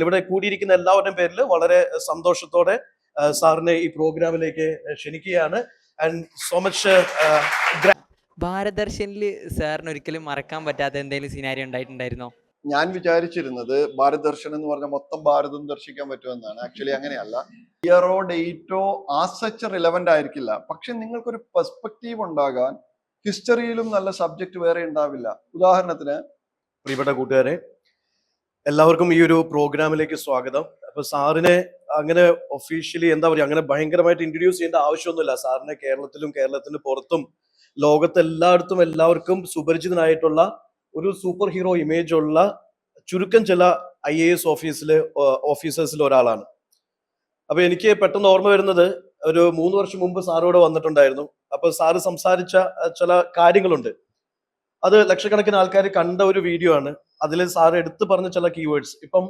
ഇവിടെ കൂടിയിരിക്കുന്ന എല്ലാവരുടെയും പേരിൽ വളരെ സന്തോഷത്തോടെ സാറിനെ ഈ പ്രോഗ്രാമിലേക്ക് ക്ഷണിക്കുകയാണ്. And so much. ഭാരതദർശനിൽ സാറിന് ഒരിക്കലും മറക്കാൻ പറ്റാത്ത എന്തെങ്കിലും സിനാരിയോ ഉണ്ടായിട്ടുണ്ടായിരുന്നോ? ഞാൻ വിചാരിച്ചിരുന്നത് ഭാരത് ദർശൻ എന്ന് പറഞ്ഞ മൊത്തം ഭാരതം ദർശിക്കാൻ പറ്റുമെന്നാണ്. ആക്ച്വലി അങ്ങനെയല്ല. ഇയറോ ഡേറ്റോ ആ സച്ച് റിലവന്റ് ആയിരിക്കില്ല, പക്ഷെ നിങ്ങൾക്കൊരു പെർസ്പെക്റ്റീവ് ഉണ്ടാകാൻ ഹിസ്റ്ററിയിലും നല്ല സബ്ജക്ട് വേറെ ഉണ്ടാവില്ല. ഉദാഹരണത്തിന്, പ്രിയപ്പെട്ട കൂട്ടുകാരെ, എല്ലാവർക്കും ഈ ഒരു പ്രോഗ്രാമിലേക്ക് സ്വാഗതം. അപ്പൊ സാറിനെ അങ്ങനെ ഒഫീഷ്യലി എന്താ പറയുക, അങ്ങനെ ഭയങ്കരമായിട്ട് ഇൻട്രൊഡ്യൂസ് ചെയ്യേണ്ട ആവശ്യമൊന്നുമില്ല. സാറിനെ കേരളത്തിലും കേരളത്തിന് പുറത്തും ലോകത്തെല്ലായിടത്തും എല്ലാവർക്കും സുപരിചിതനായിട്ടുള്ള ഒരു സൂപ്പർ ഹീറോ ഇമേജ് ഉള്ള ചുരുക്കം ചില IAS ഓഫീസേഴ്സിൽ ഒരാളാണ്. അപ്പൊ എനിക്ക് പെട്ടെന്ന് ഓർമ്മ വരുന്നത്, ഒരു 3 വർഷം മുമ്പ് സാറോട് വന്നിട്ടുണ്ടായിരുന്നു. അപ്പൊ സാറ് സംസാരിച്ച ചില കാര്യങ്ങളുണ്ട്. അത് ലക്ഷക്കണക്കിന് ആൾക്കാർ കണ്ട ഒരു വീഡിയോ ആണ്. അതിൽ സാർ എടുത്തു പറഞ്ഞ ചില കീവേഡ്സ് ഇപ്പം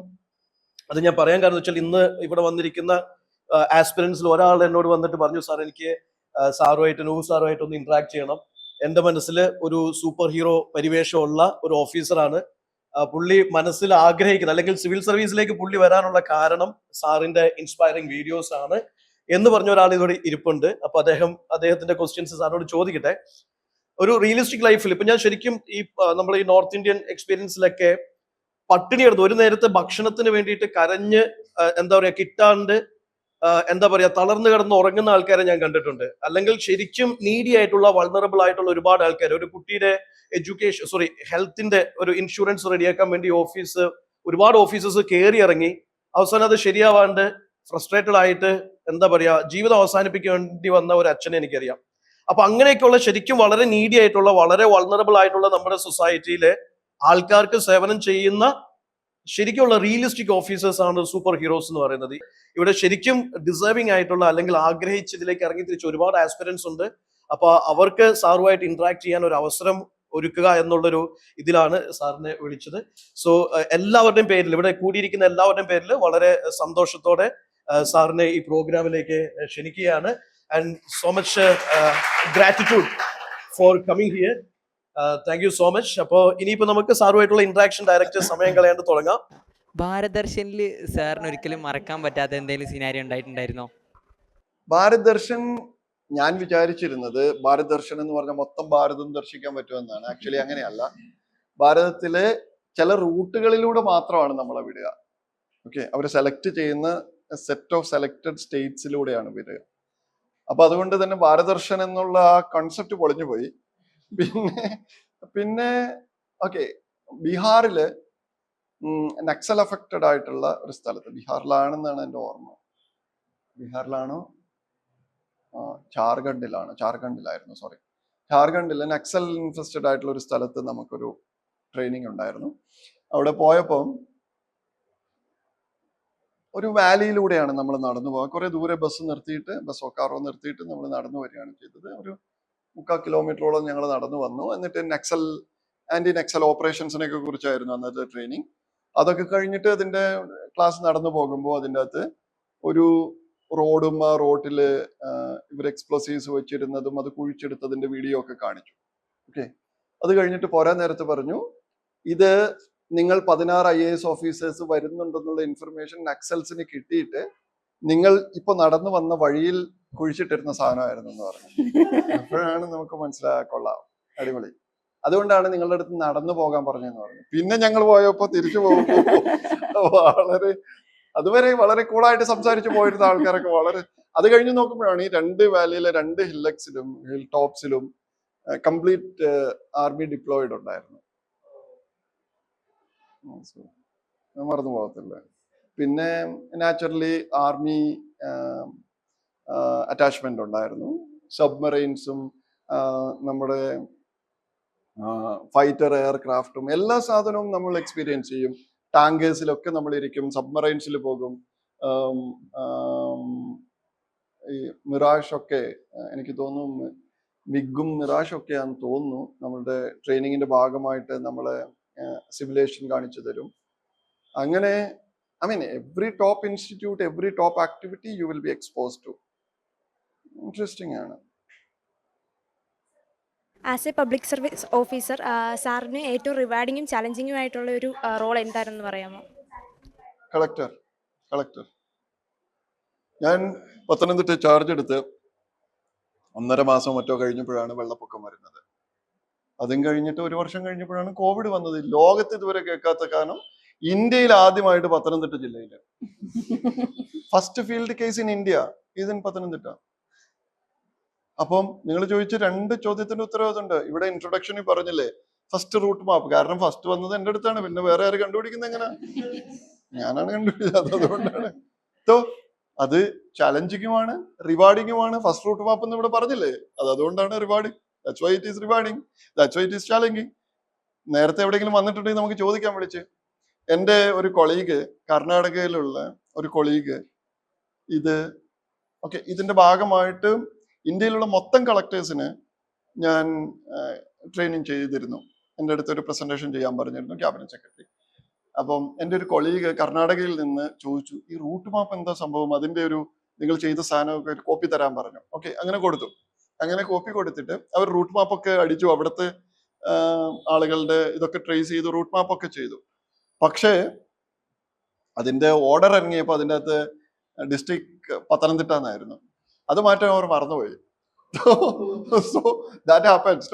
അത് ഞാൻ പറയാൻ കാരണം വെച്ചാൽ, ഇന്ന് ഇവിടെ വന്നിരിക്കുന്ന ആസ്പിരൻസിൽ ഒരാൾ എന്നോട് വന്നിട്ട് പറഞ്ഞു, സാർ എനിക്ക് സാറുമായിട്ട് ഒന്ന് ഇന്ററാക്ട് ചെയ്യണം. എന്റെ മനസ്സിൽ ഒരു സൂപ്പർ ഹീറോ പരിവേഷമുള്ള ഒരു ഓഫീസറാണ്. പുള്ളി മനസ്സിൽ ആഗ്രഹിക്കുന്നത്, അല്ലെങ്കിൽ സിവിൽ സർവീസിലേക്ക് പുള്ളി വരാനുള്ള കാരണം സാറിന്റെ ഇൻസ്പയറിംഗ് വീഡിയോസ് ആണ് എന്ന് പറഞ്ഞ ഒരാൾ ഇതോടെ ഇരിപ്പുണ്ട്. അപ്പൊ അദ്ദേഹത്തിന്റെ ക്വസ്റ്റ്യൻസ് സാറിനോട് ചോദിക്കട്ടെ. ഒരു റിയലിസ്റ്റിക് ലൈഫിൽ ഇപ്പൊ ഞാൻ ശരിക്കും നമ്മൾ ഈ നോർത്ത് ഇന്ത്യൻ എക്സ്പീരിയൻസിലൊക്കെ പട്ടിണി കിടന്നു ഒരു നേരത്തെ ഭക്ഷണത്തിന് വേണ്ടിയിട്ട് കരഞ്ഞ് എന്താ പറയാ കിട്ടാണ്ട് എന്താ പറയാ തളർന്നു കിടന്ന് ഉറങ്ങുന്ന ആൾക്കാരെ ഞാൻ കണ്ടിട്ടുണ്ട്. അല്ലെങ്കിൽ ശരിക്കും നീഡി ആയിട്ടുള്ള വൾണറബിൾ ആയിട്ടുള്ള ഒരുപാട് ആൾക്കാർ, ഒരു കുട്ടിയുടെ ഹെൽത്തിന്റെ ഒരു ഇൻഷുറൻസ് റെഡിയാക്കാൻ വേണ്ടി ഒരുപാട് ഓഫീസേഴ്സ് കയറി ഇറങ്ങി അവസാനം അത് ശരിയാവാണ്ട് ഫ്രസ്ട്രേറ്റഡ് ആയിട്ട് എന്താ പറയാ ജീവിതം അവസാനിപ്പിക്കേണ്ടി വന്ന ഒരു അച്ഛനെ എനിക്കറിയാം. അപ്പൊ അങ്ങനെയൊക്കെയുള്ള ശരിക്കും വളരെ നീഡി ആയിട്ടുള്ള, വളരെ വൾണറബിൾ ആയിട്ടുള്ള നമ്മുടെ സൊസൈറ്റിയിലെ ആൾക്കാർക്ക് സേവനം ചെയ്യുന്ന ശരിക്കുള്ള റിയലിസ്റ്റിക് ഓഫീസേഴ്സ് ആണ് സൂപ്പർ ഹീറോസ് എന്ന് പറയുന്നത്. ഇവിടെ ശരിക്കും ഡിസേർവിംഗ് ആയിട്ടുള്ള, അല്ലെങ്കിൽ ആഗ്രഹിച്ച് ഇതിലേക്ക് ഇറങ്ങി തിരിച്ച ഒരുപാട് ആസ്പിരൻസ് ഉണ്ട്. അപ്പൊ അവർക്ക് സാറുമായിട്ട് ഇന്ററാക്ട് ചെയ്യാൻ ഒരു അവസരം ഒരുക്കുക എന്നുള്ളൊരു ഇതിലാണ് സാറിനെ വിളിച്ചത്. സോ എല്ലാവരുടെയും പേരിൽ, ഇവിടെ കൂടിയിരിക്കുന്ന എല്ലാവരുടെയും പേരിൽ വളരെ സന്തോഷത്തോടെ സാറിനെ ഈ പ്രോഗ്രാമിലേക്ക് ക്ഷണിക്കുകയാണ്. And so much gratitude for coming here. Thank you so much. അപ്പോൾ ഇനിയിപ്പോ നമുക്ക് സാറുമായിട്ടുള്ള ഇന്ററാക്ഷൻ ഡയറക്റ്റ് സമയം കളയാണ്ട് തുടങ്ങാം. ഭാരതദർശനിൽ സാറിന് ഒരിക്കലും മറക്കാൻ പറ്റാത്ത എന്തെങ്കിലും സിനാരിയോ ഉണ്ടായിട്ടുണ്ടായിരുന്നോ? ഭാരത് ദർശൻ ഞാൻ വിചാരിച്ചിരുന്നത് ഭാരത് ദർശൻ എന്ന് പറഞ്ഞ മൊത്തം ഭാരതം ദർശിക്കാൻ പറ്റുമെന്നാണ്. ആക്ച്വലി അങ്ങനെയല്ല. ഭാരതത്തിലെ ചില റൂട്ടുകളിലൂടെ മാത്രമാണ് നമ്മളെ വിടുക. ഓക്കെ, അവർ സെലക്ട് ചെയ്യുന്ന സെറ്റ് ഓഫ് സെലക്ടഡ് സ്റ്റേറ്റ്സിലൂടെയാണ് വിടുക. അപ്പൊ അതുകൊണ്ട് തന്നെ ഭാരത് ദർശൻ എന്നുള്ള ആ കൺസെപ്റ്റ് പൊളിഞ്ഞു പോയി. പിന്നെ ഓക്കെ, ബീഹാറില് നക്സൽ അഫക്റ്റഡ് ആയിട്ടുള്ള ഒരു സ്ഥലത്ത്, ബീഹാറിലാണെന്നാണ് എൻ്റെ ഓർമ്മ. ബീഹാറിലാണോ ജാർഖണ്ഡിലായിരുന്നു, ജാർഖണ്ഡിലെ നക്സൽ ഇൻഫെസ്റ്റഡ് ആയിട്ടുള്ള ഒരു സ്ഥലത്ത് നമുക്കൊരു ട്രെയിനിങ് ഉണ്ടായിരുന്നു. അവിടെ പോയപ്പം ഒരു വാലിയിലൂടെയാണ് നമ്മൾ നടന്നു പോകുക. കുറെ ദൂരെ ബസ്സോ കാറോ നിർത്തിയിട്ട് നമ്മൾ നടന്നു വരികയാണ് ചെയ്തത്. ഒരു 3/4 കിലോമീറ്ററോളം ഞങ്ങൾ നടന്നു വന്നു. എന്നിട്ട് ആന്റി നക്സൽ ഓപ്പറേഷൻസിനെയൊക്കെ കുറിച്ചായിരുന്നു അന്നത്തെ ട്രെയിനിങ്. അതൊക്കെ കഴിഞ്ഞിട്ട് അതിന്റെ ക്ലാസ് നടന്നു പോകുമ്പോൾ അതിൻ്റെ അകത്ത് ഒരു റോഡും ആ റോട്ടില് ഇവർ എക്സ്പ്ലോസീവ്സ് വെച്ചിരുന്നതും അത് കുഴിച്ചെടുത്തതിന്റെ വീഡിയോ ഒക്കെ കാണിച്ചു. ഓക്കെ, അത് കഴിഞ്ഞിട്ട് പോരാൻ നേരത്ത് പറഞ്ഞു, ഇത് നിങ്ങൾ 16 IAS ഓഫീസേഴ്സ് വരുന്നുണ്ടെന്നുള്ള ഇൻഫർമേഷൻ നക്സൽസിന് കിട്ടിയിട്ട് നിങ്ങൾ ഇപ്പൊ നടന്നു വന്ന വഴിയിൽ കുഴിച്ചിട്ടിരുന്ന സാധനമായിരുന്നു എന്ന് പറഞ്ഞു. അപ്പോഴാണ് നമുക്ക് മനസ്സിലാക്കൊള്ളാം, അടിപൊളി, അതുകൊണ്ടാണ് നിങ്ങളുടെ അടുത്ത് നടന്നു പോകാൻ പറഞ്ഞതെന്ന് പറഞ്ഞു. പിന്നെ ഞങ്ങൾ പോയപ്പോ തിരിച്ചു പോകുമ്പോൾ അതുവരെ വളരെ കൂളായിട്ട് സംസാരിച്ചു പോയിരുന്ന ആൾക്കാരൊക്കെ അത് കഴിഞ്ഞ് നോക്കുമ്പോഴാണ് ഈ 2 വാലിയിലെ 2 ഹിൽ ടോപ്സിലും കംപ്ലീറ്റ് ആർമി ഡിപ്ലോയിഡ് ഉണ്ടായിരുന്നു. മറന്നു പോകത്തില്ല. പിന്നെ നാച്ചുറലി ആർമി അറ്റാച്ച്മെന്റ് ഉണ്ടായിരുന്നു. സബ്മറൈൻസും നമ്മുടെ ഫൈറ്റർ എയർക്രാഫ്റ്റും എല്ലാ സാധനവും നമ്മൾ എക്സ്പീരിയൻസ് ചെയ്യും. ടാങ്കേഴ്സിലൊക്കെ നമ്മൾ ഇരിക്കും, സബ്മറൈൻസിൽ പോകും. ഈ മിറാഷ് ഒക്കെ എനിക്ക് തോന്നുന്നു മിഗും മിറാഷൊക്കെയാണെന്ന് തോന്നുന്നു നമ്മളുടെ ട്രെയിനിങ്ങിന്റെ ഭാഗമായിട്ട് നമ്മളെ സിമുലേഷൻ കാണിച്ചു തരും. അങ്ങനെ every top institute, every top activity you will be exposed to. Interesting ആണ്. As A public service officer സാറിന് ഏറ്റവും റിവാർഡിങ്ങും ചലഞ്ചിങ്ങും ആയിട്ടുള്ള ഒരു റോൾ എന്താണെന്ന് പറയാമോ? കളക്ടർ. ഞാൻ പത്തനംതിട്ട ചാർജ് എടുത്ത് 1.5 മാസം മറ്റോ കഴിഞ്ഞപ്പോഴാണ് വെള്ളപ്പൊക്കം വരുന്നത്. അതും കഴിഞ്ഞിട്ട് 1 വർഷം കഴിഞ്ഞപ്പോഴാണ് കോവിഡ് വന്നത്. ലോകത്ത് ഇതുവരെ കേൾക്കാത്ത കാരണം ഇന്ത്യയിൽ ആദ്യമായിട്ട് പത്തനംതിട്ട ജില്ലയിൽ first field case in India is in Pathanamthitta. അപ്പം നിങ്ങൾ ചോദിച്ച 2 ചോദ്യത്തിന്റെ ഉത്തരവാദിത്തമുണ്ട്. ഇവിടെ ഇൻട്രൊഡക്ഷനിൽ പറഞ്ഞില്ലേ ഫസ്റ്റ് റൂട്ട് മാപ്പ്. കാരണം ഫസ്റ്റ് വന്നത് എൻ്റെ അടുത്താണ്, പിന്നെ വേറെ ആര് കണ്ടുപിടിക്കുന്നത് എങ്ങനെ? ഞാനാണ് കണ്ടുപിടിച്ചത്. അതുകൊണ്ടാണ് അത് ചലഞ്ചിങ്ങുമാണ്, റിവാർഡിങ്ങുമാണ്. ഫസ്റ്റ് റൂട്ട് മാപ്പ് എന്ന് ഇവിടെ പറഞ്ഞില്ലേ, അതുകൊണ്ടാണ് rewarding. That's why it is rewarding. That's why it is challenging. നേരത്തെ എവിടെയെങ്കിലും വന്നിട്ടുണ്ടെങ്കിൽ നമുക്ക് ചോദിക്കാൻ വിളിച്ച്. എൻ്റെ ഒരു കൊളീഗ്, കർണാടകയിലുള്ള ഒരു കൊളീഗ്, ഇതിന്റെ ഭാഗമായിട്ട് ഇന്ത്യയിലുള്ള മൊത്തം കളക്ടേഴ്സിന് ഞാൻ ട്രെയിനിങ് ചെയ്തിരുന്നു. എൻ്റെ അടുത്ത് ഒരു പ്രസന്റേഷൻ ചെയ്യാൻ പറഞ്ഞിരുന്നു ക്യാബിനറ്റ് സെക്രട്ടറി. അപ്പം എൻ്റെ ഒരു കൊളീഗ് കർണാടകയിൽ നിന്ന് ചോദിച്ചു, ഈ റൂട്ട് മാപ്പ് എന്താ സംഭവം, അതിന്റെ ഒരു നിങ്ങൾ ചെയ്ത സാധനമൊക്കെ ഒരു കോപ്പി തരാൻ പറഞ്ഞു. അങ്ങനെ കൊടുത്തു. അങ്ങനെ കോപ്പി കൊടുത്തിട്ട് അവർ റൂട്ട് മാപ്പൊക്കെ അടിച്ചു, അവിടുത്തെ ആളുകളുടെ ഇതൊക്കെ ട്രേസ് ചെയ്തു, റൂട്ട് മാപ്പൊക്കെ ചെയ്തു. പക്ഷേ അതിന്റെ ഓർഡർ ഇറങ്ങിയപ്പോൾ അതിൻ്റെ അകത്ത് ഡിസ്ട്രിക്ട് പത്തനംതിട്ട എന്നായിരുന്നു. അത് മാറ്റാൻ അവർ മറന്നുപോയി. So that happens.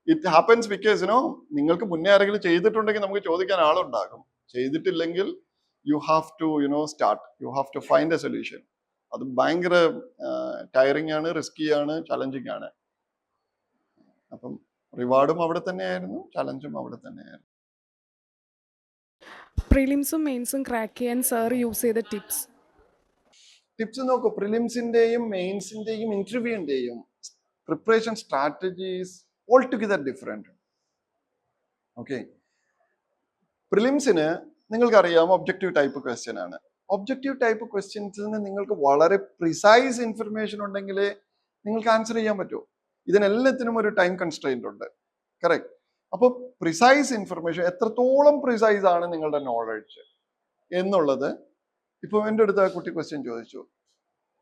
It happens because നിങ്ങൾക്ക് മുന്നേ ആരെങ്കിലും ചെയ്തിട്ടുണ്ടെങ്കിൽ നമുക്ക് ചോദിക്കാൻ ആളുണ്ടാകും. ചെയ്തിട്ടില്ലെങ്കിൽ you have to start, you have to find a solution. അത് ഭയങ്കര ടയറിംഗ് ആണ്, റിസ്കി ആണ്, ചലഞ്ചിങ് ആണ്. അപ്പം റിവാർഡും അവിടെ തന്നെയായിരുന്നു, ചലഞ്ചും അവിടെ തന്നെയായിരുന്നു. പ്രിലിംസും മെയിൻസും ക്രാക്ക് ചെയ്യാൻ സാർ യൂസ് ചെയ്ത ടിപ്സ് നോക്കൂ. പ്രിലിംസിന്റെയും മെയിൻസിന്റെയും ഇന്റർവ്യൂവിന്റെയും preparation strategies all together different. Okay, പ്രിലിംസിന് നിങ്ങൾക്കറിയാം ഒബ്ജക്റ്റീവ് ടൈപ്പ് ക്വസ്റ്റ്യൻ ആണ്. ഒബ്ജക്റ്റീവ് ടൈപ്പ് ക്വസ്റ്റ്യൻസിന് നിങ്ങൾക്ക് വളരെ പ്രിസൈസ് ഇൻഫർമേഷൻ ഉണ്ടെങ്കിലേ നിങ്ങൾക്ക് ആൻസർ ചെയ്യാൻ പറ്റൂ. ഇതിനെല്ലാത്തിനും ഒരു ടൈം കൺസ്ട്രെയിന്റ് ഉണ്ട്. കറക്റ്റ്. അപ്പോൾ പ്രിസൈസ് ഇൻഫർമേഷൻ, എത്രത്തോളം പ്രിസൈസ് ആണ് നിങ്ങളുടെ നോളജ് എന്നുള്ളത്. ഇപ്പോൾ എൻ്റെ അടുത്ത് ആ കുട്ടി ക്വസ്റ്റ്യൻ ചോദിച്ചു,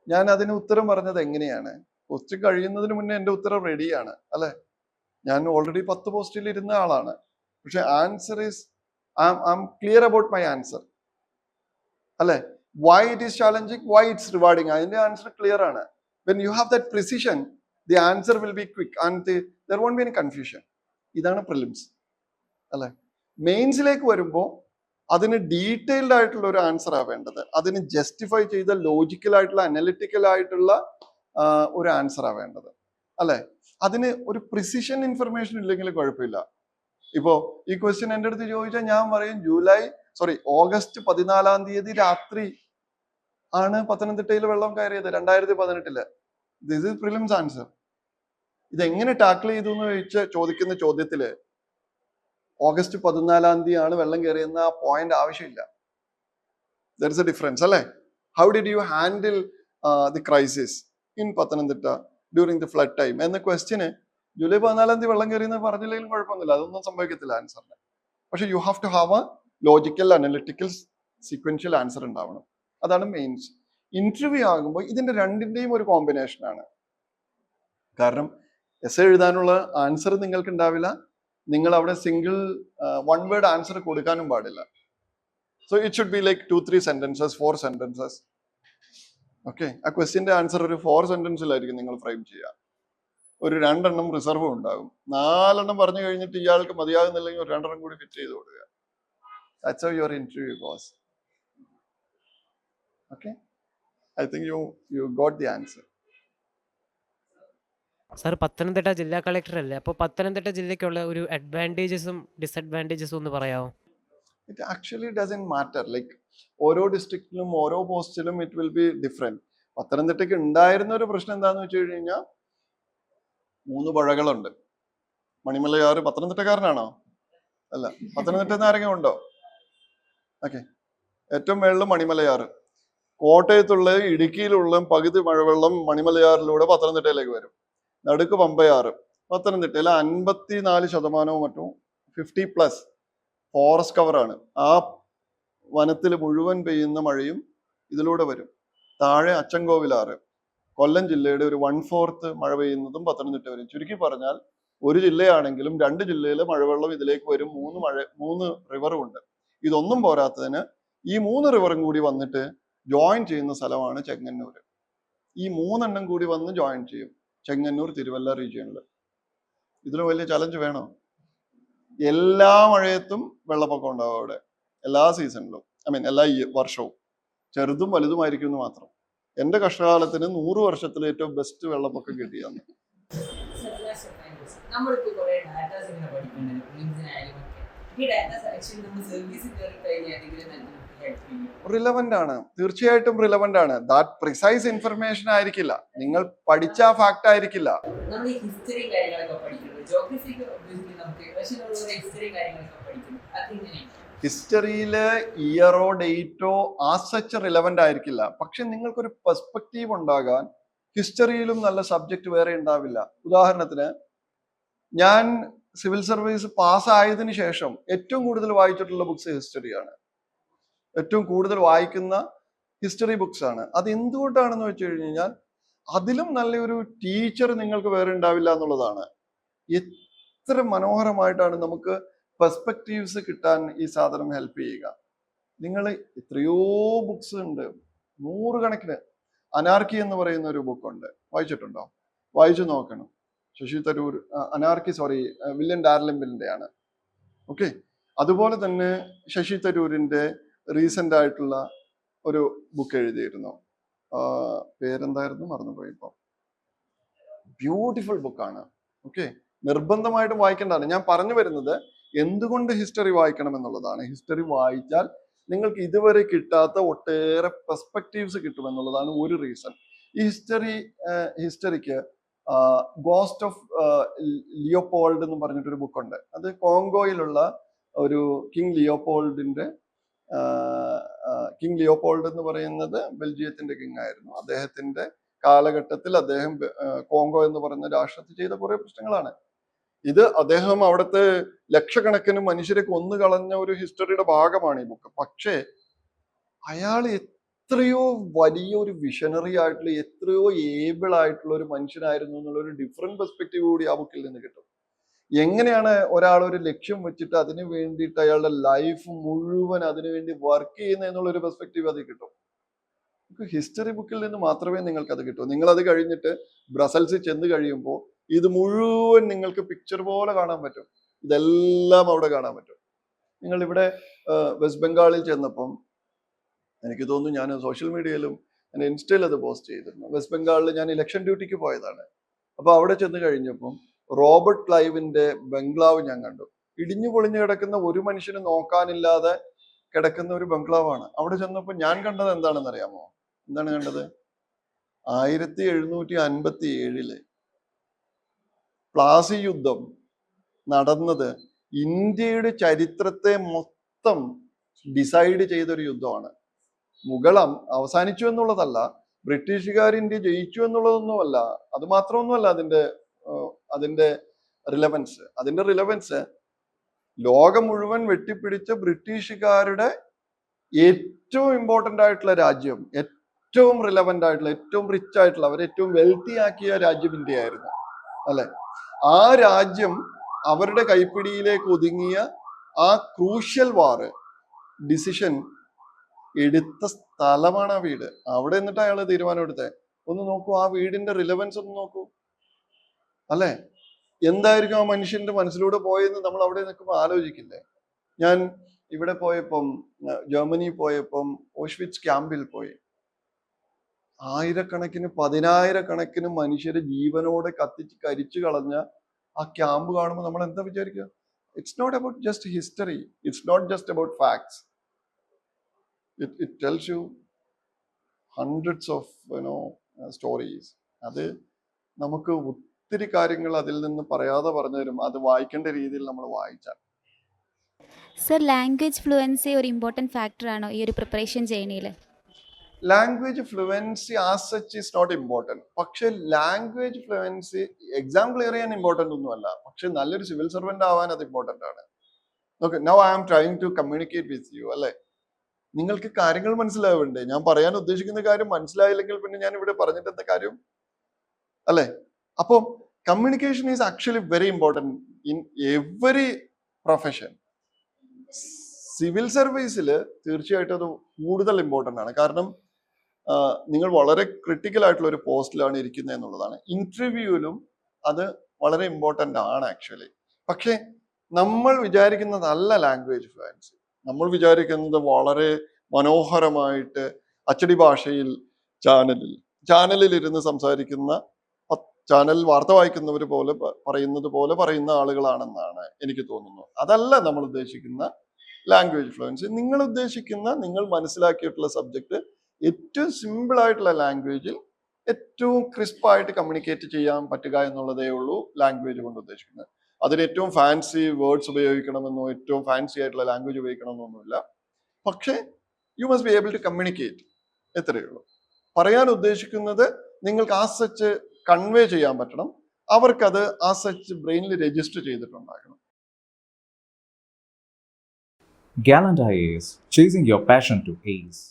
ഞാൻ അതിന് ഉത്തരം പറഞ്ഞത് എങ്ങനെയാണ്? ക്വസ്റ്റ്യൻ കഴിയുന്നതിന് മുന്നേ എൻ്റെ ഉത്തരം റെഡിയാണ്, അല്ലെ? ഞാൻ ഓൾറെഡി 10 പോസ്റ്റിൽ ഇരുന്ന ആളാണ്. പക്ഷെ answer is I am clear about my answer, അല്ലെ? Why it is challenging, why it's rewarding, അതിന്റെ ആൻസർ ക്ലിയർ ആണ്. When you have that precision, the answer will be quick and there won't be any confusion. ഇതാണ് പ്രിലിംസ്, അല്ലെ? മെയിൻസിലേക്ക് വരുമ്പോൾ അതിന് detailed ആയിട്ടുള്ള ഒരു ആൻസർ ആ വേണ്ടത്. അതിന് ജസ്റ്റിഫൈ ചെയ്ത ലോജിക്കൽ ആയിട്ടുള്ള, അനലിറ്റിക്കൽ ആയിട്ടുള്ള ഒരു ആൻസർ ആ വേണ്ടത്, അല്ലെ? അതിന് ഒരു പ്രിസിഷൻ ഇൻഫർമേഷൻ ഇല്ലെങ്കിൽ കുഴപ്പമില്ല. ഇപ്പോ ഈ ക്വസ്റ്റ്യൻ എൻ്റെ അടുത്ത് ചോദിച്ചാൽ ഞാൻ പറയും ഓഗസ്റ്റ് 14 രാത്രി ആണ് പത്തനംതിട്ടയിൽ വെള്ളം കയറിയത് 2018. This is prelims answer. ഇതെങ്ങനെ ടാക്കിൾ ചെയ്തു എന്ന് ചോദിക്കുന്ന ചോദ്യത്തില് ഓഗസ്റ്റ് 14 ആണ് വെള്ളം കയറിയെന്ന ആ പോയിന്റ് ആവശ്യമില്ല. ദർ ഇസ് എ ഡിഫറൻസ്, അല്ലെ? How did you handle the crisis in Pathanamthitta during the flood time എന്ന ക്വസ്റ്റ്യന് ജൂലൈ 14 വെള്ളം കയറിയെന്ന് പറഞ്ഞില്ലെങ്കിലും കുഴപ്പമൊന്നുമില്ല, അതൊന്നും സംഭവിക്കത്തില്ല ആൻസറിന്. പക്ഷെ you have to have a logical, analytical, sequential answer ഉണ്ടാവണം. അതാണ് മെയിൻസ്. ഇന്റർവ്യൂ ആകുമ്പോൾ ഇതിന്റെ രണ്ടിന്റെയും ഒരു കോമ്പിനേഷൻ ആണ്. കാരണം എസ് എഴുതാനുള്ള ആൻസർ നിങ്ങൾക്ക് ഉണ്ടാവില്ല, നിങ്ങൾ അവിടെ സിംഗിൾ 1 വേർഡ് ആൻസർ കൊടുക്കാനും പാടില്ല. So it should be like 2-3 sentences, 4 sentences. Okay, ആ ക്വസ്റ്റ്യന്റെ ആൻസർ ഒരു 4 sentenceലായിരിക്കും നിങ്ങൾ ഫ്രെയിം ചെയ്യുക. ഒരു 2 എണ്ണം റിസർവും ഉണ്ടാകും. 4 എണ്ണം പറഞ്ഞു കഴിഞ്ഞിട്ട് ഇയാൾക്ക് മതിയാകുന്നില്ലെങ്കിൽ ഒരു 2 എണ്ണം കൂടി ഫിറ്റ് ചെയ്ത് കൊടുക്കുക. That's how your interview goes. Okay, I think you got the answer. Sir Pathanamthitta ജില്ലാ കളക്ടർ അല്ലേ, അപ്പോൾ പത്തനംതിട്ട ജില്ലയ്ക്കുള്ള ഒരു അഡ്വാൻറ്റേജസും ഡിസഡ്വാൻറ്റേജസും ഒന്ന് പറയാമോ? It actually doesn't matter. Like ഓരോ ഡിസ്ട്രിക്റ്റിലും ഓരോ പോസ്റ്റിലും ഇറ്റ് വിൽ ബി ഡിഫറെന്റ്. പത്തനംതിട്ടയ്ക്ക് ഉണ്ടായിരുന്ന ഒരു പ്രശ്നം എന്താന്ന് വെച്ച് കഴിഞ്ഞാൽ 3 പുഴകളുണ്ട്. മണിമലയാറ് പത്തനംതിട്ടക്കാരനാണോ? അല്ല, പത്തനംതിട്ട ആരെങ്കിലും ഉണ്ടോ? ഓക്കെ, ഏറ്റവും മേളിൽ മണിമലയാറ്. കോട്ടയത്തുള്ള, ഇടുക്കിയിലുള്ള പകുതി മഴവെള്ളം മണിമലയാറിലൂടെ പത്തനംതിട്ടയിലേക്ക് വരും. നടുക്ക് പമ്പയാറ്. പത്തനംതിട്ടയിൽ 54% മറ്റും 50+ ഫോറസ്റ്റ് കവറാണ്. ആ വനത്തിൽ മുഴുവൻ പെയ്യുന്ന മഴയും ഇതിലൂടെ വരും. താഴെ അച്ചൻകോവിലാറ്. കൊല്ലം ജില്ലയുടെ ഒരു 1/4 മഴ പെയ്യുന്നതും പത്തനംതിട്ട വരും. ചുരുക്കി പറഞ്ഞാൽ ഒരു ജില്ലയാണെങ്കിലും 2 ജില്ലയിലെ മഴവെള്ളം ഇതിലേക്ക് വരും. 3 റിവറും ഉണ്ട്. ഇതൊന്നും പോരാത്തതിന് ഈ 3 റിവറും കൂടി വന്നിട്ട് ജോയിൻ ചെയ്യുന്ന സ്ഥലമാണ് ചെങ്ങന്നൂർ. ഈ 3 എണ്ണം കൂടി വന്ന് ജോയിൻ ചെയ്യും ചെങ്ങന്നൂർ തിരുവല്ല റീജിയനിൽ. ഇതിൽ വലിയ ചലഞ്ച് വേണോ? എല്ലാ മഴയത്തും വെള്ളപ്പൊക്കം ഉണ്ടാവും അവിടെ, എല്ലാ സീസണിലും, എല്ലാ വർഷവും. ചെറുതും വലുതുമായിരിക്കും എന്ന് മാത്രം. എന്റെ കഷ്ടകാലത്തിന് 100 വർഷത്തിൽ ഏറ്റവും ബെസ്റ്റ് വെള്ളപ്പൊക്കം കിട്ടിയാണ്. നമ്മളിപ്പോ കുറെ ഡാറ്റാസ് ഇങ്ങനെ പഠിക്കുന്നുണ്ട്, ഫിലിംസിനായാലും ഒക്കെ. ഈ ഡാറ്റ സെലക്ഷൻ നമ്മൾ സർവീസ് കയറി കഴിഞ്ഞാൽ ഏതെങ്കിലും ഹെൽപ്പ് ചെയ്യും? റിലവന്റ് ആണ്, തീർച്ചയായിട്ടും റിലവന്റ് ആണ്. ദാറ്റ് പ്രിസൈസ് ഇൻഫർമേഷൻ ആയിരിക്കില്ല, നിങ്ങൾ പഠിച്ച ഫാക്ട് ആയിരിക്കില്ല. നമ്മൾ ഈ ഹിസ്റ്ററി കാര്യങ്ങളൊക്കെ പഠിക്കുന്നത്, ജോഗ്രഫി നമുക്ക് പക്ഷേ ഹിസ്റ്ററി കാര്യങ്ങളൊക്കെ പഠിക്കുന്നത് അതെങ്ങനെയാണ്? ഹിസ്റ്ററിയില് ഇയറോ ഡേറ്റോ ആ സച്ച് റിലവന്റ് ആയിരിക്കില്ല. പക്ഷെ നിങ്ങൾക്കൊരു പെർസ്പെക്റ്റീവ് ഉണ്ടാകാൻ ഹിസ്റ്ററിയിലും നല്ല സബ്ജക്ട് വേറെ ഉണ്ടാവില്ല. ഉദാഹരണത്തിന്, ഞാൻ സിവിൽ സർവീസ് പാസ്സായതിനു ശേഷം ഏറ്റവും കൂടുതൽ വായിച്ചിട്ടുള്ള ബുക്സ് ഹിസ്റ്ററിയാണ്. ഏറ്റവും കൂടുതൽ വായിക്കുന്ന ഹിസ്റ്ററി ബുക്സ് ആണ്. അത് എന്തുകൊണ്ടാണെന്ന് വെച്ച് കഴിഞ്ഞാൽ അതിലും നല്ലൊരു ടീച്ചർ നിങ്ങൾക്ക് വേറെ ഉണ്ടാവില്ല എന്നുള്ളതാണ്. എത്ര മനോഹരമായിട്ടാണ് നമുക്ക് പെർസ്പെക്റ്റീവ്സ് കിട്ടാൻ ഈ സാധനം ഹെൽപ്പ് ചെയ്യുക. നിങ്ങൾ എത്രയോ ബുക്സ് ഉണ്ട്, 100 കണക്കിന്. അനാർക്കി എന്ന് പറയുന്ന ഒരു ബുക്കുണ്ട്, വായിച്ചിട്ടുണ്ടോ? വായിച്ചു നോക്കണം. ശശി തരൂർ, അനാർക്കി, വില്യം ഡാർലിംബിലിന്റെ ആണ്. ഓക്കെ. അതുപോലെ തന്നെ ശശി തരൂരിന്റെ റീസെന്റ് ആയിട്ടുള്ള ഒരു ബുക്ക് എഴുതിയിരുന്നു, പേരെന്തായിരുന്നു മറന്നുപോയി ഇപ്പൊ. ബ്യൂട്ടിഫുൾ ബുക്കാണ്. ഓക്കെ, നിർബന്ധമായിട്ടും വായിക്കേണ്ടതാണ്. ഞാൻ പറഞ്ഞു വരുന്നത് എന്തുകൊണ്ട് ഹിസ്റ്ററി വായിക്കണം എന്നുള്ളതാണ്. ഹിസ്റ്ററി വായിച്ചാൽ നിങ്ങൾക്ക് ഇതുവരെ കിട്ടാത്ത ഒട്ടേറെ പെർസ്പെക്റ്റീവ്സ് കിട്ടുമെന്നുള്ളതാണ് ഒരു റീസൺ. ഈ ഹിസ്റ്ററിക്ക് ഗോസ്റ്റ് ഓഫ് ലിയോപോൾഡ് എന്ന് പറഞ്ഞിട്ടൊരു ബുക്കുണ്ട്. അത് കോങ്കോയിലുള്ള ഒരു കിങ് ലിയോപോൾഡ് എന്ന് പറയുന്നത് ബെൽജിയത്തിന്റെ കിങ് ആയിരുന്നു. അദ്ദേഹത്തിന്റെ കാലഘട്ടത്തിൽ അദ്ദേഹം കോങ്കോ എന്ന് പറയുന്ന രാഷ്ട്രത്തിൽ ചെയ്ത കുറെ പ്രശ്നങ്ങളാണ് ഇത്. അദ്ദേഹം അവിടുത്തെ ലക്ഷക്കണക്കിന് മനുഷ്യരെ കൊന്നു കളഞ്ഞ ഒരു ഹിസ്റ്ററിയുടെ ഭാഗമാണ് ഈ ബുക്ക്. പക്ഷേ അയാൾ എത്രയോ വലിയൊരു വിഷണറി ആയിട്ടുള്ള, എത്രയോ ഏബിൾ ആയിട്ടുള്ള ഒരു മനുഷ്യനായിരുന്നു എന്നുള്ള ഒരു ഡിഫറെന്റ് പെർസ്പെക്റ്റീവ് കൂടി ആ ബുക്കിൽ നിന്ന് കിട്ടും. എങ്ങനെയാണ് ഒരാൾ ഒരു ലക്ഷ്യം വെച്ചിട്ട് അതിനു വേണ്ടിയിട്ട് അയാളുടെ ലൈഫ് മുഴുവൻ അതിനു വേണ്ടി വർക്ക് ചെയ്യുന്ന എന്നുള്ള ഒരു പെർസ്പെക്റ്റീവ് അതിൽ കിട്ടും. ഹിസ്റ്ററി ബുക്കിൽ നിന്ന് മാത്രമേ നിങ്ങൾക്ക് അത് കിട്ടൂ. നിങ്ങൾ അത് കഴിഞ്ഞിട്ട് ബ്രസൽസിൽ ചെന്ന് കഴിയുമ്പോൾ ഇത് മുഴുവൻ നിങ്ങൾക്ക് പിക്ചർ പോലെ കാണാൻ പറ്റും. ഇതെല്ലാം അവിടെ കാണാൻ പറ്റും. നിങ്ങൾ ഇവിടെ വെസ്റ്റ് ബംഗാളിൽ ചെന്നപ്പം എനിക്ക് തോന്നുന്നു, ഞാൻ സോഷ്യൽ മീഡിയയിലും എൻ്റെ ഇൻസ്റ്റയിൽ അത് പോസ്റ്റ് ചെയ്തിരുന്നു. വെസ്റ്റ് ബംഗാളിൽ ഞാൻ ഇലക്ഷൻ ഡ്യൂട്ടിക്ക് പോയതാണ്. അപ്പൊ അവിടെ ചെന്ന് കഴിഞ്ഞപ്പം റോബർട്ട് ക്ലൈവിന്റെ ബംഗ്ലാവ് ഞാൻ കണ്ടു. ഇടിഞ്ഞു പൊളിഞ്ഞു കിടക്കുന്ന, ഒരു മനുഷ്യന് നോക്കാനില്ലാതെ കിടക്കുന്ന ഒരു ബംഗ്ലാവാണ്. അവിടെ ചെന്നപ്പോൾ ഞാൻ കണ്ടത് എന്താണെന്ന് അറിയാമോ? എന്താണ് കണ്ടത്? 1757 പ്ലാസി യുദ്ധം നടന്നത് ഇന്ത്യയുടെ ചരിത്രത്തെ മൊത്തം ഡിസൈഡ് ചെയ്തൊരു യുദ്ധമാണ്. മുഗളം അവസാനിച്ചു എന്നുള്ളതല്ല, ബ്രിട്ടീഷുകാർ ഇന്ത്യ ജയിച്ചു എന്നുള്ളതൊന്നുമല്ല, അത് മാത്രമൊന്നുമല്ല അതിന്റെ റിലവൻസ് ലോകം മുഴുവൻ വെട്ടിപ്പിടിച്ച ബ്രിട്ടീഷുകാരുടെ ഏറ്റവും ഇമ്പോർട്ടന്റ് ആയിട്ടുള്ള രാജ്യം, ഏറ്റവും റിലവന്റ് ആയിട്ടുള്ള, ഏറ്റവും റിച്ച് ആയിട്ടുള്ള, അവരെ ഏറ്റവും വെൽത്തി ആക്കിയ രാജ്യം ഇന്ത്യ ആയിരുന്നു, അല്ലെ? ആ രാജ്യം അവരുടെ കൈപ്പിടിയിലേക്ക് ഒതുങ്ങിയ ആ ക്രൂഷ്യൽ വാർ ഡിസിഷൻ എടുത്ത സ്ഥലമാണ് ആ വീട്. അവിടെ എന്നിട്ട് അയാൾ തീരുമാനം എടുത്തേ. ഒന്ന് നോക്കൂ, ആ വീടിന്റെ റിലവൻസ് ഒന്ന് നോക്കൂ, അല്ലെ? എന്തായിരിക്കും ആ മനുഷ്യന്റെ മനസ്സിലൂടെ പോയെന്ന് നമ്മൾ അവിടെ നിൽക്കുമ്പോൾ ആലോചിക്കില്ലേ? ഞാൻ ഇവിടെ പോയപ്പം, ജർമ്മനി പോയപ്പം ഓഷ്വിറ്റ്സ് ക്യാമ്പിൽ പോയി. പതിനായിരക്കണക്കിന് മനുഷ്യരെ ജീവനോടെ കത്തിച്ച് കരിച്ചു കളഞ്ഞ ആ ക്യാമ്പ് കാണുമ്പോൾ നമ്മൾ എന്താ വിചാരിക്കുക? It's not about just history, it's not just about facts. It tells you hundreds of stories. അത് നമുക്ക് ഒത്തിരി കാര്യങ്ങൾ അതിൽ നിന്ന് പറയാതെ പറഞ്ഞു തരും, അത് വായിക്കേണ്ട രീതിയിൽ നമ്മൾ വായിച്ചാൽ. സർ, ലാംഗ്വേജ് ഫ്ലുവൻസി ഒരു ഇമ്പോർട്ടൻറ്റ് ഫാക്ടറാണോ ഈ ഒരു പ്രിപ്പറേഷൻ ജേണിയിൽ? Language fluency as such is not important. പക്ഷെ ലാംഗ്വേജ് ഫ്ലുവൻസി എക്സാം ക്ലിയർ ചെയ്യാൻ ഇമ്പോർട്ടൻ്റ് ഒന്നുമല്ല, പക്ഷെ നല്ലൊരു സിവിൽ സർവൻ്റ് ആവാൻ അത് ഇമ്പോർട്ടൻ്റ് ആണ്. Okay, now I am trying to communicate with you, അല്ലേ? നിങ്ങൾക്ക് കാര്യങ്ങൾ മനസ്സിലാവണ്ടേ? ഞാൻ പറയാൻ ഉദ്ദേശിക്കുന്ന കാര്യം മനസ്സിലായില്ലെങ്കിൽ പിന്നെ ഞാൻ ഇവിടെ പറഞ്ഞിട്ട് എന്താ കാര്യം, അല്ലെ? അപ്പം communication is actually very important in every profession. Civil സർവീസിൽ തീർച്ചയായിട്ടും അത് കൂടുതൽ ഇമ്പോർട്ടൻ്റ് ആണ്. കാരണം നിങ്ങൾ വളരെ ക്രിട്ടിക്കൽ ആയിട്ടുള്ള ഒരു പോസ്റ്റിലാണ് ഇരിക്കുന്നത് എന്നുള്ളതാണ്. ഇന്റർവ്യൂവിലും അത് വളരെ ഇമ്പോർട്ടൻ്റ് ആണ് ആക്ച്വലി. പക്ഷേ നമ്മൾ വിചാരിക്കുന്നതല്ല ലാംഗ്വേജ് ഫ്ലുവൻസി. നമ്മൾ വിചാരിക്കുന്നത് വളരെ മനോഹരമായിട്ട് അച്ചടി ഭാഷയിൽ ചാനലിൽ ഇരുന്ന് സംസാരിക്കുന്ന, ചാനൽ വാർത്ത വായിക്കുന്നവർ പോലെ പറയുന്ന ആളുകളാണെന്നാണ് എനിക്ക് തോന്നുന്നത്. അതല്ല നമ്മൾ ഉദ്ദേശിക്കുന്ന ലാംഗ്വേജ് ഫ്ലുവൻസി. നിങ്ങൾ മനസ്സിലാക്കിയിട്ടുള്ള സബ്ജക്റ്റ് ഏറ്റവും സിമ്പിൾ ആയിട്ടുള്ള ലാംഗ്വേജിൽ ഏറ്റവും ക്രിസ്പായിട്ട് കമ്മ്യൂണിക്കേറ്റ് ചെയ്യാൻ പറ്റുക എന്നുള്ളതേ ഉള്ളൂ ലാംഗ്വേജ് കൊണ്ട് ഉദ്ദേശിക്കുന്നത്. അതിന് ഏറ്റവും ഫാൻസി വേർഡ്സ് ഉപയോഗിക്കണമെന്നോ ഏറ്റവും ഫാൻസി ആയിട്ടുള്ള ലാംഗ്വേജ് ഉപയോഗിക്കണമെന്നൊന്നുമില്ല. പക്ഷേ you must be able to communicate, എത്രയേ ഉള്ളൂ. പറയാൻ ഉദ്ദേശിക്കുന്നത് നിങ്ങൾക്ക് ആ സച്ച് കൺവേ ചെയ്യാൻ പറ്റണം, അവർക്കത് ആ സച്ച് ബ്രെയിനിൽ register ചെയ്തിട്ടുണ്ടാകണം. Gallant IAS, chasing your passion to ace.